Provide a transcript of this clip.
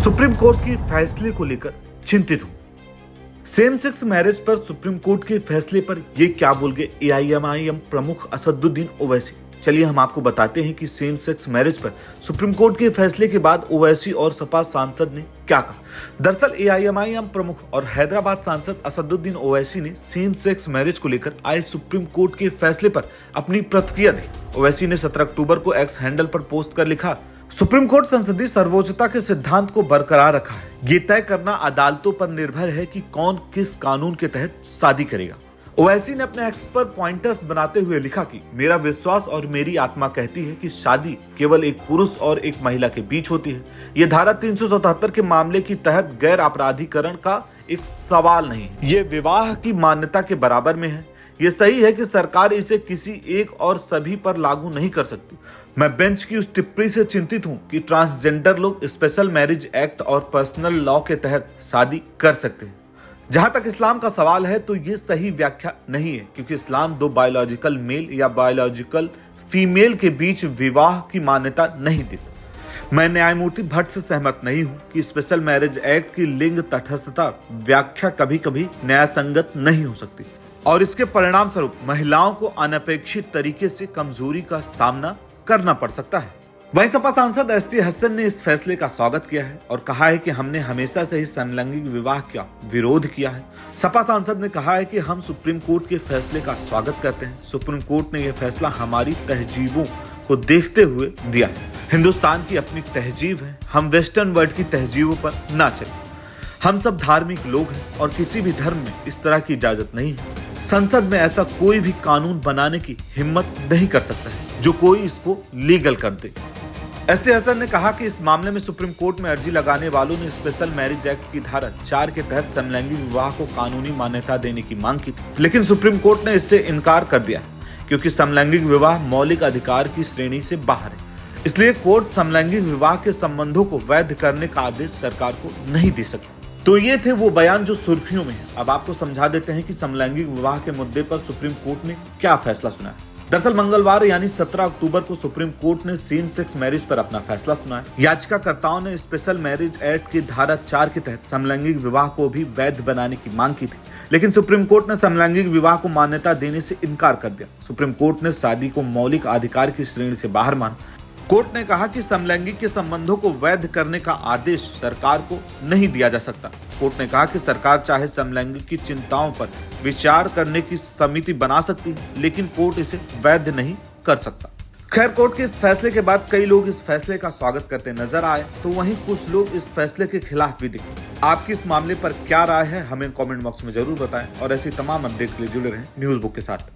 Supreme court के फैसले को लेकर चिंतित हूं। सेम सेक्स मैरिज पर सुप्रीम कोर्ट के फैसले पर ये क्या बोल गए एआईएमआईएम प्रमुख असदुद्दीन ओवैसी। चलिए हम आपको बताते हैं कि सेम सेक्स मैरिज पर सुप्रीम कोर्ट के फैसले के बाद ओवैसी और सपा सांसद ने क्या कहा। दरअसल एआईएमआईएम प्रमुख और हैदराबाद सांसद असदुद्दीन ओवैसी ने सेम सेक्स मैरिज को लेकर आए सुप्रीम कोर्ट के फैसले पर अपनी प्रतिक्रिया दी। ओवैसी ने 17 अक्टूबर को एक्स हैंडल पर पोस्ट कर लिखा, सुप्रीम कोर्ट संसदीय सर्वोच्चता के सिद्धांत को बरकरार रखा है। ये तय करना अदालतों पर निर्भर है कि कौन किस कानून के तहत शादी करेगा। ओवैसी ने अपने एक्स पर पॉइंटर्स बनाते हुए लिखा कि मेरा विश्वास और मेरी आत्मा कहती है कि शादी केवल एक पुरुष और एक महिला के बीच होती है। ये धारा 377 के मामले के तहत गैर अपराधीकरण का एक सवाल नहीं है। ये विवाह की मान्यता के बराबर में है। ये सही है कि सरकार इसे किसी एक और सभी पर लागू नहीं कर सकती। मैं बेंच की उस टिप्पणी से चिंतित हूं कि ट्रांसजेंडर लोग स्पेशल मैरिज एक्ट और पर्सनल लॉ के तहत शादी कर सकते हैं। जहां तक इस्लाम का सवाल है तो ये सही व्याख्या नहीं है, क्योंकि इस्लाम दो बायोलॉजिकल मेल या बायोलॉजिकल फीमेल के बीच विवाह की मान्यता नहीं देता। मैं न्यायमूर्ति भट्ट से सहमत नहीं हूं कि स्पेशल मैरिज एक्ट की लिंग तटस्थता व्याख्या कभी कभी न्यायसंगत नहीं हो सकती और इसके परिणाम स्वरूप महिलाओं को अनपेक्षित तरीके से कमजोरी का सामना करना पड़ सकता है। वहीं सपा सांसद एसटी हसन ने इस फैसले का स्वागत किया है और कहा है कि हमने हमेशा से ही समलैंगिक विवाह का विरोध किया है। सपा सांसद ने कहा है कि हम सुप्रीम कोर्ट के फैसले का स्वागत करते हैं। सुप्रीम कोर्ट ने यह फैसला हमारी तहजीबों को देखते हुए दिया है। हिंदुस्तान की अपनी तहजीब है, हम वेस्टर्न वर्ल्ड की तहजीबों पर ना चलें। हम सब धार्मिक लोग हैं और किसी भी धर्म में इस तरह की इजाजत नहीं है। संसद में ऐसा कोई भी कानून बनाने की हिम्मत नहीं कर सकता है जो कोई इसको लीगल कर दे। एसटी हसन ने कहा कि इस मामले में सुप्रीम कोर्ट में अर्जी लगाने वालों ने स्पेशल मैरिज एक्ट की धारा 4 के तहत समलैंगिक विवाह को कानूनी मान्यता देने की मांग की थी, लेकिन सुप्रीम कोर्ट ने इससे इनकार कर दिया क्योंकि समलैंगिक विवाह मौलिक अधिकार की श्रेणी से बाहर है। इसलिए कोर्ट समलैंगिक विवाह के संबंधों को वैध करने का आदेश सरकार को नहीं दे सकती। तो ये थे वो बयान जो सुर्खियों में है। अब आपको समझा देते हैं कि समलैंगिक विवाह के मुद्दे पर सुप्रीम कोर्ट ने क्या फैसला सुना है। दरअसल मंगलवार यानी 17 अक्टूबर को सुप्रीम कोर्ट ने सेम सेक्स मैरिज पर अपना फैसला सुना है। याचिकाकर्ताओं ने स्पेशल मैरिज एक्ट की धारा 4 के तहत समलैंगिक विवाह को भी वैध बनाने की मांग की थी, लेकिन सुप्रीम कोर्ट ने समलैंगिक विवाह को मान्यता देने से इनकार कर दिया। सुप्रीम कोर्ट ने शादी को मौलिक अधिकार की श्रेणी से बाहर माना। कोर्ट ने कहा कि समलैंगिक के संबंधों को वैध करने का आदेश सरकार को नहीं दिया जा सकता। कोर्ट ने कहा कि सरकार चाहे समलैंगिक की चिंताओं पर विचार करने की समिति बना सकती है, लेकिन कोर्ट इसे वैध नहीं कर सकता। खैर, कोर्ट के इस फैसले के बाद कई लोग इस फैसले का स्वागत करते नजर आए, तो वहीं कुछ लोग इस फैसले के खिलाफ भी दिखे। आपकी इस मामले पर क्या राय है, हमें कमेंट बॉक्स में जरूर बताएं और ऐसी तमाम अपडेट के लिए जुड़े रहें न्यूज़ बुक के साथ।